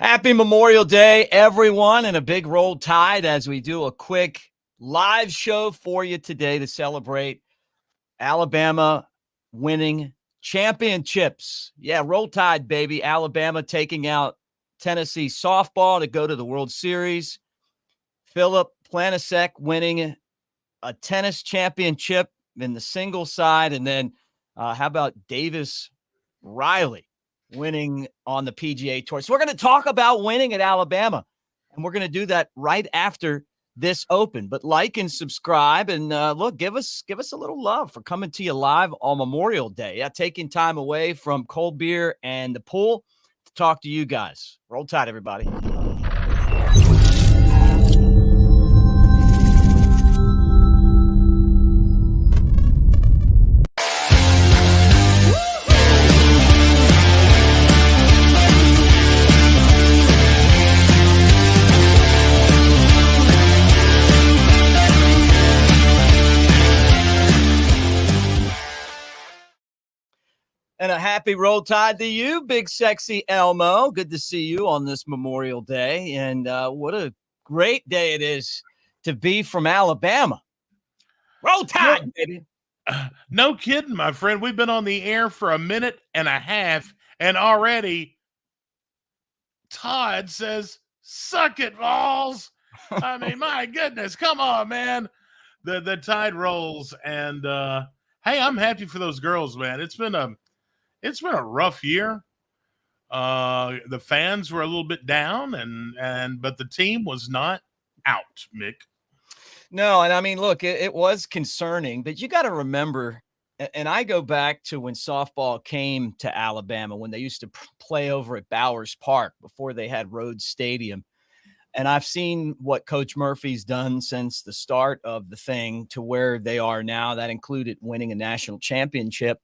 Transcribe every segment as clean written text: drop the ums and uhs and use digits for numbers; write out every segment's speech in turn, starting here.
Happy Memorial Day, everyone, and a big Roll Tide as we do a quick live show for you today to celebrate Alabama winning championships. Yeah, Roll Tide, baby. Alabama taking out Tennessee softball to go to the World Series. Filip Planinsek winning a tennis championship in the single side. And then how about Davis Riley winning on the PGA Tour? So we're going to talk about winning at Alabama, and we're going to do that right after this Open. But like and subscribe, and look, give us a little love for coming to you live on Memorial Day. Yeah, taking time away from cold beer and the pool to talk to you guys. Roll Tide, everybody. And a happy Roll Tide to you, big sexy Elmo. Good to see you on this Memorial Day. And what a great day it is to be from Alabama. Roll Tide, baby. No kidding, my friend. We've been on the air for a minute and a half, and already Todd says, "Suck it, Vols." I mean, my goodness, come on, man. The tide rolls, and hey, I'm happy for those girls, man. It's been a rough year. The fans were a little bit down, but the team was not out, Mick. No, and I mean, look, it was concerning, but you got to remember, and I go back to when softball came to Alabama, when they used to play over at Bowers Park before they had Rhodes Stadium. And I've seen what Coach Murphy's done since the start of the thing to where they are now. That included winning a national championship.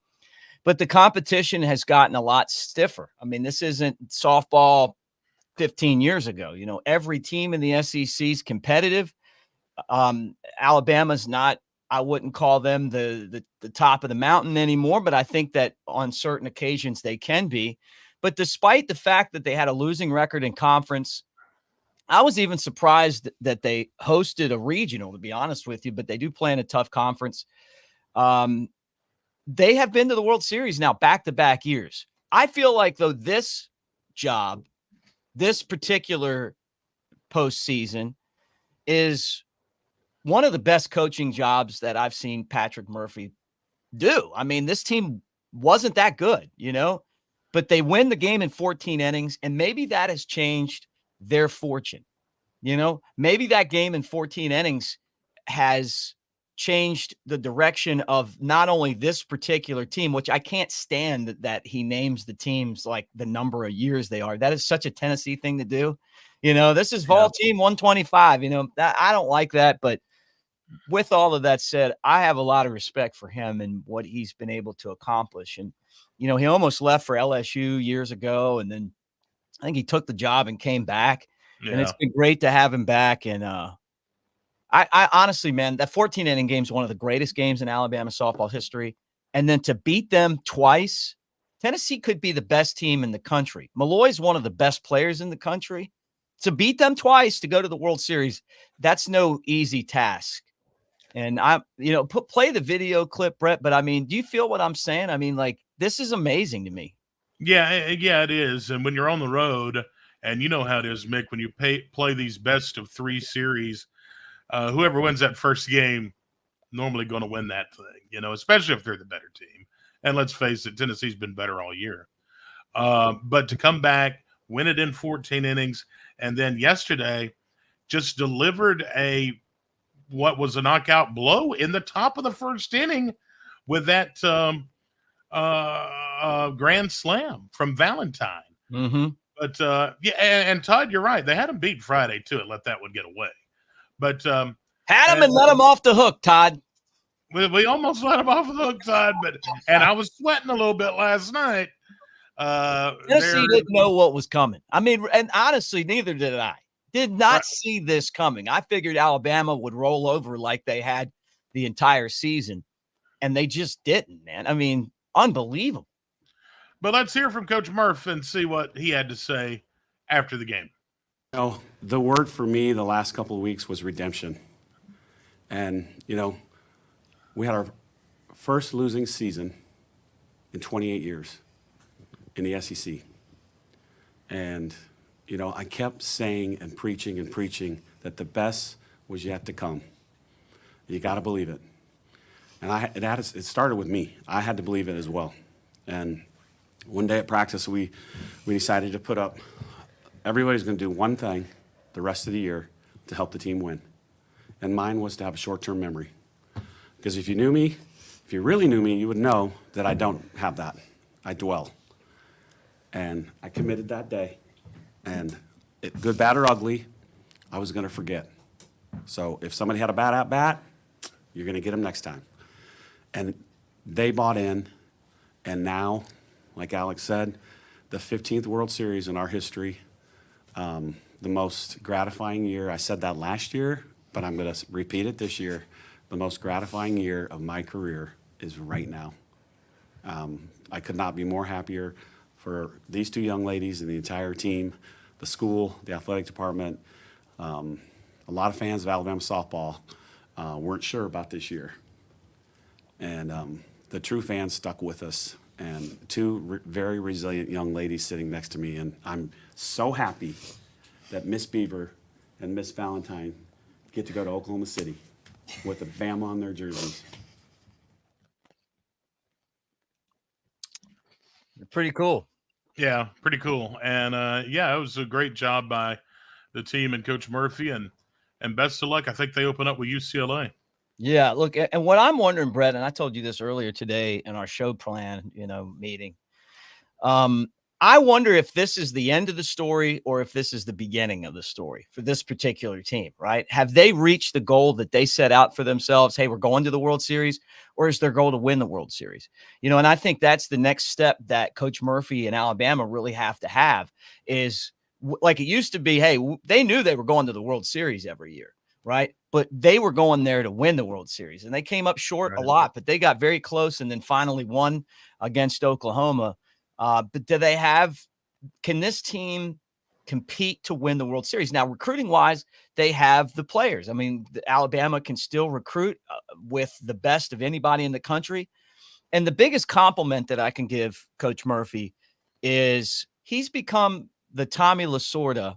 But the competition has gotten a lot stiffer. I mean, this isn't softball 15 years ago. You know, every team in the SEC is competitive. Alabama's not, I wouldn't call them the top of the mountain anymore, but I think that on certain occasions they can be. But despite the fact that they had a losing record in conference, I was even surprised that they hosted a regional, to be honest with you, but they do play in a tough conference. They have been to the World Series now back-to-back years. I feel like, though, this job, this particular postseason, is one of the best coaching jobs that I've seen Patrick Murphy do. I mean, this team wasn't that good, you know, but they win the game in 14 innings, and maybe that has changed their fortune. You know, maybe that game in 14 innings has changed the direction of not only this particular team, which I can't stand that he names the teams like the number of years they are. That is such a Tennessee thing to do. You know, this is Vol Team 125. You know, I don't like that. But with all of that said, I have a lot of respect for him and what he's been able to accomplish. And, you know, he almost left for LSU years ago. And then I think he took the job and came back. Yeah. And it's been great to have him back. And I honestly, man, that 14-inning game is one of the greatest games in Alabama softball history. And then to beat them twice, Tennessee could be the best team in the country. Malloy's one of the best players in the country. To beat them twice to go to the World Series, that's no easy task. And play the video clip, Brett. But I mean, do you feel what I'm saying? I mean, like, this is amazing to me. Yeah, it is. And when you're on the road, and you know how it is, Mick, when you play these best of three series, whoever wins that first game normally going to win that thing, you know, especially if they're the better team. And let's face it, Tennessee's been better all year. But to come back, win it in 14 innings, and then yesterday just delivered what was a knockout blow in the top of the first inning with that grand slam from Valentine. Mm-hmm. But, and Todd, you're right. They had him beat Friday, too, and let that one get away. But had him and let him off the hook, Todd. We almost let him off the hook, Todd. And I was sweating a little bit last night. Tennessee didn't know what was coming. I mean, and honestly, neither did I. Did not see this coming. I figured Alabama would roll over like they had the entire season, and they just didn't, man. I mean, unbelievable. But let's hear from Coach Murph and see what he had to say after the game? The word for me the last couple of weeks was redemption. And, we had our first losing season in 28 years in the SEC. And, I kept saying and preaching that the best was yet to come. You got to believe it. And it started with me. I had to believe it as well. And one day at practice, we decided to put up, everybody's going to do one thing the rest of the year to help the team win. And mine was to have a short-term memory. Because if you really knew me, you would know that I don't have that. I dwell. And I committed that day. And good, bad, or ugly, I was going to forget. So if somebody had a bad at-bat, you're going to get them next time. And they bought in. And now, like Alex said, the 15th World Series in our history, the most gratifying year. I said that last year, but I'm going to repeat it this year. The most gratifying year of my career is right now. I could not be more happier for these two young ladies and the entire team, the school, the athletic department. A lot of fans of Alabama softball weren't sure about this year. And the true fans stuck with us. And two very resilient young ladies sitting next to me. And I'm so happy that Miss Beaver and Miss Valentine get to go to Oklahoma City with a Bama on their jerseys. Pretty cool. Yeah, pretty cool. And it was a great job by the team and Coach Murphy, and best of luck. I think they open up with UCLA. Yeah, look, and what I'm wondering, Brett, and I told you this earlier today in our show plan, meeting. I wonder if this is the end of the story or if this is the beginning of the story for this particular team, right? Have they reached the goal that they set out for themselves? Hey, we're going to the World Series, or is their goal to win the World Series? And I think that's the next step that Coach Murphy and Alabama really have to have is like it used to be, hey, they knew they were going to the World Series every year, right? But they were going there to win the World Series, and they came up short a lot, but they got very close and then finally won against Oklahoma. But can this team compete to win the World Series? Now, recruiting wise, they have the players. I mean, Alabama can still recruit with the best of anybody in the country. And the biggest compliment that I can give Coach Murphy is he's become the Tommy Lasorda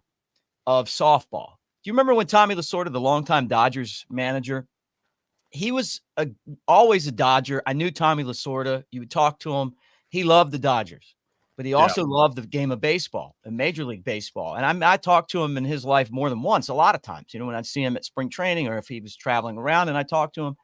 of softball. Do you remember when Tommy Lasorda, the longtime Dodgers manager, he was always a Dodger. I knew Tommy Lasorda. You would talk to him. He loved the Dodgers, but he also loved the game of baseball and Major League Baseball. And I talked to him in his life more than once, a lot of times, when I'd see him at spring training or if he was traveling around and I talked to him.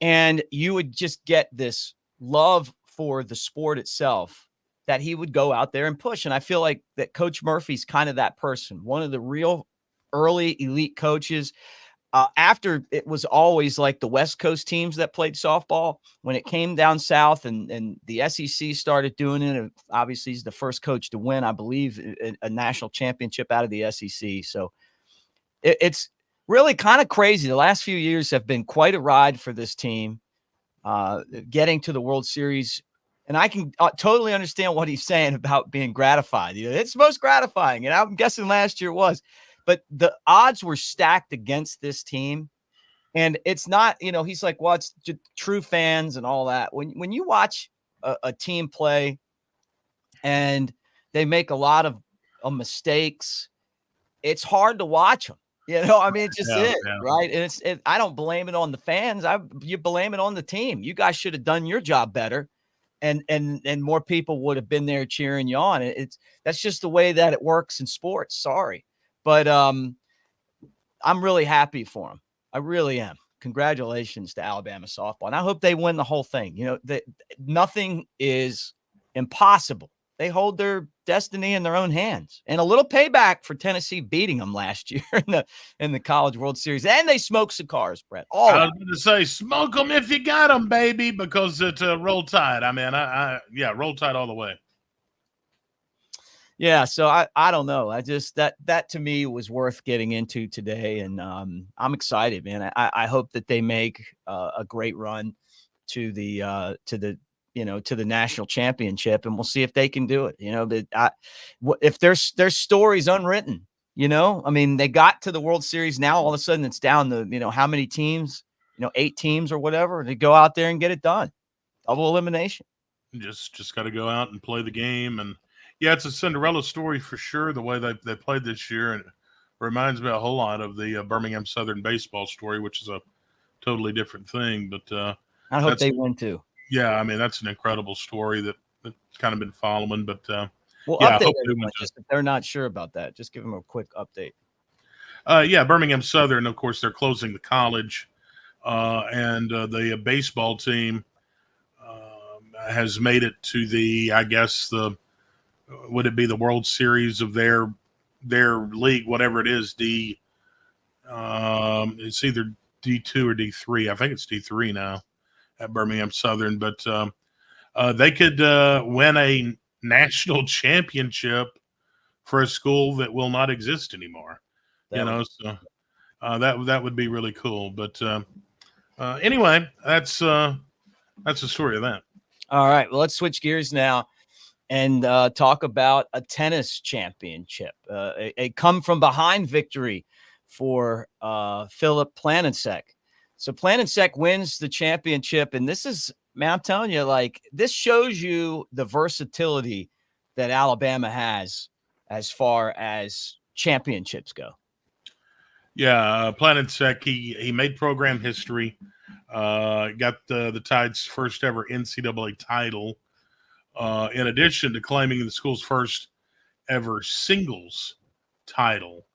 And you would just get this love for the sport itself that he would go out there and push. And I feel like that Coach Murphy's kind of that person, one of the real early elite coaches. After it was always like the West Coast teams that played softball, when it came down south and the SEC started doing it, obviously he's the first coach to win, I believe, a national championship out of the SEC. So it's really kind of crazy. The last few years have been quite a ride for this team, getting to the World Series. And I can totally understand what he's saying about being gratified. It's most gratifying. And I'm guessing last year was. But the odds were stacked against this team. And it's not, he's like, well, it's true fans and all that. When you watch a team play and they make a lot of mistakes, it's hard to watch them. I mean, it just is, right? And I don't blame it on the fans. You blame it on the team. You guys should have done your job better. And more people would have been there cheering you on. That's just the way that it works in sports. Sorry. But I'm really happy for them. I really am. Congratulations to Alabama softball. And I hope they win the whole thing. Nothing is impossible. They hold their destiny in their own hands. And a little payback for Tennessee beating them last year in the College World Series. And they smoked cigars, Brett. I was going to say, smoke them if you got them, baby, because it's Roll Tide. I mean, Roll Tide all the way. Yeah, so I don't know. I just that to me was worth getting into today, and I'm excited, man. I hope that they make a great run to the to the national championship, and we'll see if they can do it. If there's stories unwritten, I mean, they got to the World Series. Now all of a sudden it's down to, how many teams, 8 teams or whatever, to go out there and get it done. Double elimination. Just got to go out and play the game. And yeah, it's a Cinderella story for sure, the way they played this year. And it reminds me a whole lot of the Birmingham Southern baseball story, which is a totally different thing. But I hope they win too. Yeah, I mean, that's an incredible story that kind of been following. But well, yeah, update everyone, just if they're not sure about that. Just give them a quick update. Yeah, Birmingham Southern, of course, they're closing the college, and the baseball team has made it to would it be the World Series of their league, whatever it is, it's either D2 or D3. I think it's D3 now at Birmingham Southern, but they could win a national championship for a school that will not exist anymore. So that would be really cool. But anyway, that's the story of that. All right, well, let's switch gears now and talk about a tennis championship, a come-from-behind victory for Filip Planinsek. So Planinsek wins the championship, and this is, man, I'm telling you, this shows you the versatility that Alabama has as far as championships go. Yeah, Planinsek, he made program history. Got the Tide's first ever NCAA title, in addition to claiming the school's first ever singles title.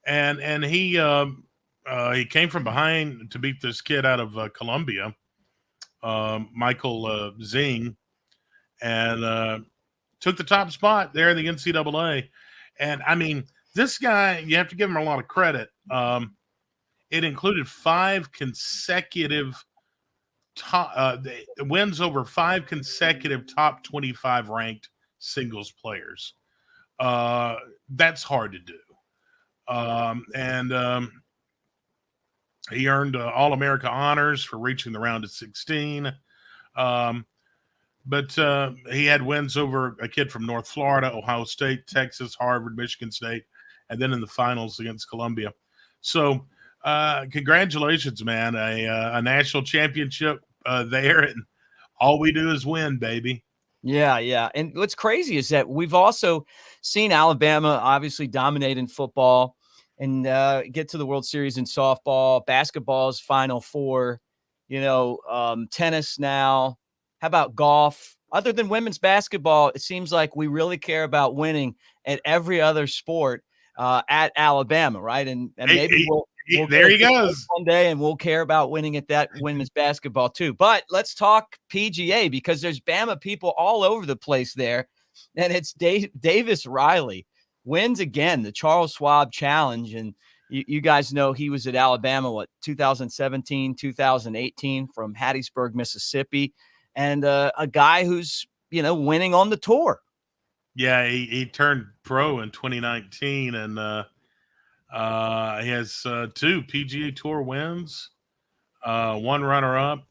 And he came from behind to beat this kid out of Columbia, Michael Zing, and took the top spot there in the NCAA. And I mean, this guy, you have to give him a lot of credit. It included 5 consecutive wins over 5 consecutive top 25 ranked singles players. That's hard to do. He earned All-America honors for reaching the round of 16. But he had wins over a kid from North Florida, Ohio State, Texas, Harvard, Michigan State, and then in the finals against Columbia. So congratulations, man. A national championship there, and all we do is win, baby. Yeah. And what's crazy is that we've also seen Alabama obviously dominate in football and get to the World Series in softball, basketball's Final Four, tennis now. How about golf? Other than women's basketball, it seems like we really care about winning at every other sport at Alabama, right? And maybe we'll there he goes one day, and we'll care about winning at that women's basketball too. But let's talk PGA, because there's Bama people all over the place there, and it's Davis Riley wins again the Charles Schwab Challenge, and you guys know he was at Alabama 2017, 2018 from Hattiesburg, Mississippi, and a guy who's winning on the tour. Yeah, he turned pro in 2019, and he has 2 PGA Tour wins, 1 runner-up,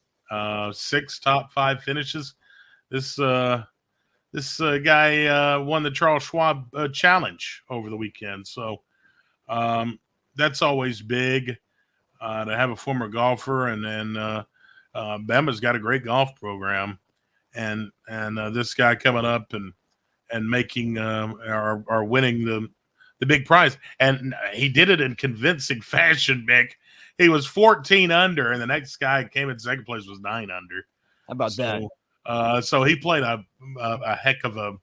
6 top 5 finishes. This guy won the Charles Schwab Challenge over the weekend, so that's always big to have a former golfer, and then Bama's got a great golf program, and this guy coming up and making or winning the big prize. And he did it in convincing fashion, Mick. He was 14 under, and the next guy came in second place was 9 under. How about that? So he played a heck of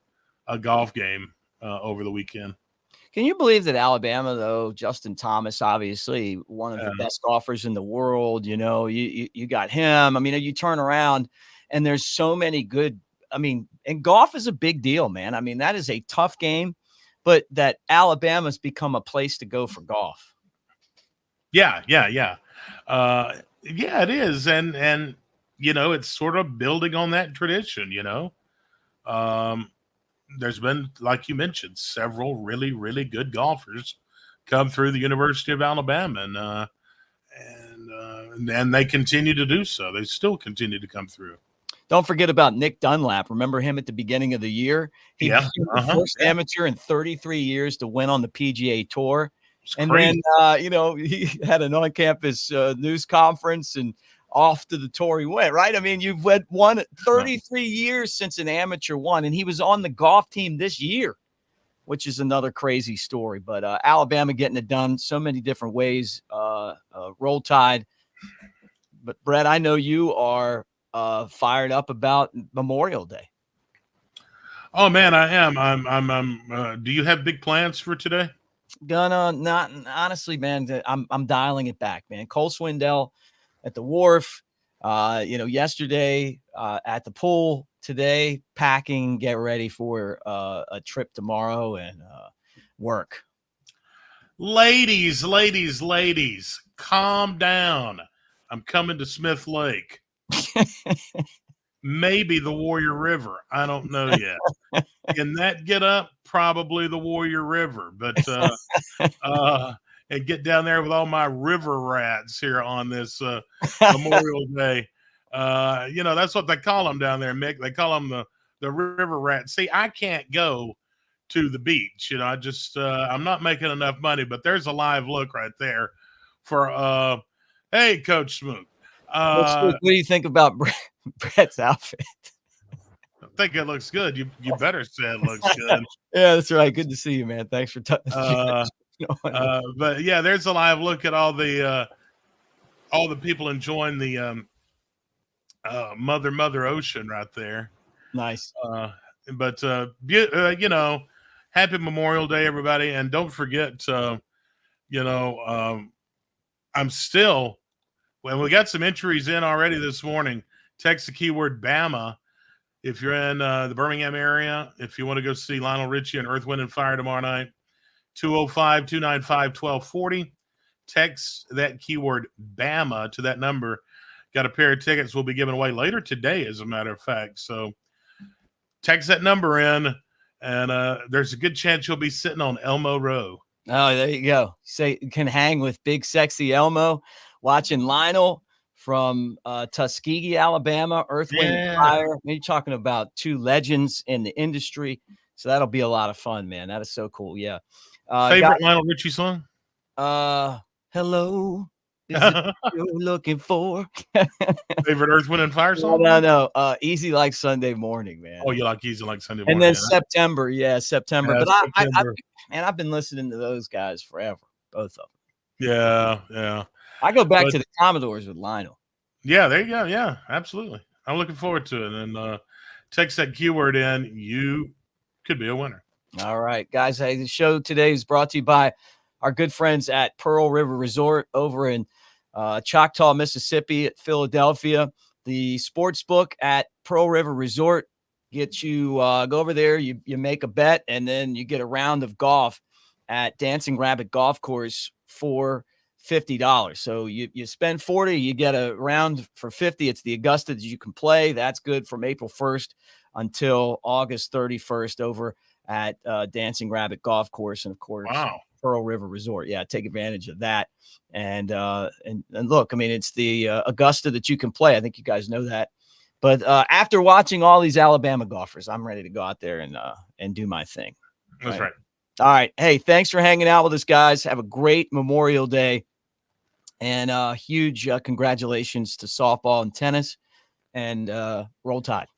a golf game over the weekend. Can you believe that Alabama, though, Justin Thomas, obviously one of the best golfers in the world, you got him. I mean, you turn around and there's so many good, and golf is a big deal, man. I mean, that is a tough game, but that Alabama's become a place to go for golf. Yeah. Yeah, it is. And it's sort of building on that tradition, there's been, like you mentioned, several really, really good golfers come through the University of Alabama, and they continue to do so. They still continue to come through. Don't forget about Nick Dunlap. Remember him at the beginning of the year? He Yeah. became the first amateur in 33 years to win on the PGA Tour. It's And crazy. then, he had an on-campus news conference and off to the tour he went, right? I mean, you've won 33 years since an amateur won, and he was on the golf team this year, which is another crazy story. But Alabama getting it done so many different ways. Roll Tide. But, Brett, I know you are fired up about Memorial Day. Oh man, I am. I'm do you have big plans for today? Not honestly, man. I'm dialing it back, man. Cole Swindell at the wharf, yesterday at the pool, today packing, get ready for a trip tomorrow and work. Ladies, calm down. I'm coming to Smith Lake. Maybe the Warrior River. I don't know yet. In that get up, probably the Warrior River. But and get down there with all my river rats here on this Memorial Day. That's what they call them down there, Mick. They call them the river rats. See, I can't go to the beach. I just I'm not making enough money. But there's a live look right there for hey, Coach Smoot. What do you think about Brett's outfit? I think it looks good. You better say it looks good. Yeah, that's right. Good to see you, man. Thanks for but yeah, there's a live look at all the people enjoying the Mother Ocean right there. Nice. Happy Memorial Day, everybody, and don't forget, I'm still. Well, we got some entries in already this morning. Text the keyword Bama if you're in the Birmingham area. If you want to go see Lionel Richie and Earth, Wind, and Fire tomorrow night, 205-295-1240. Text that keyword Bama to that number. Got a pair of tickets we'll be giving away later today, as a matter of fact. So text that number in, and there's a good chance you'll be sitting on Elmo Row. Oh, there you go. Say you can hang with big, sexy Elmo, watching Lionel from Tuskegee, Alabama, Earth, Wind, and Fire. You're talking about two legends in the industry. So that'll be a lot of fun, man. That is so cool. Yeah. Favorite Lionel Richie song? Hello. Is it what you're looking for? Favorite Earth, Wind, and Fire song? No. Easy Like Sunday Morning, man. Oh, you like Easy Like Sunday Morning. And then September. Yeah, September. Yeah, but September. I've been listening to those guys forever, both of them. Yeah. I go back to the Commodores with Lionel. Yeah, there you go. Yeah, absolutely. I'm looking forward to it. And text that keyword in. You could be a winner. All right, guys. Hey, the show today is brought to you by our good friends at Pearl River Resort over in Choctaw, Mississippi, at Philadelphia. The sports book at Pearl River Resort gets you go over there. You make a bet, and then you get a round of golf at Dancing Rabbit Golf Course for $50. So you spend $40, you get a round for $50. It's the Augusta that you can play. That's good from April 1st until August 31st over at Dancing Rabbit Golf Course, and of course, Pearl River Resort. Yeah, take advantage of that. And look, I mean, it's the Augusta that you can play. I think you guys know that. But after watching all these Alabama golfers, I'm ready to go out there and do my thing. That's right. All right. Hey, thanks for hanging out with us, guys. Have a great Memorial Day. And huge congratulations to softball and tennis. And Roll Tide.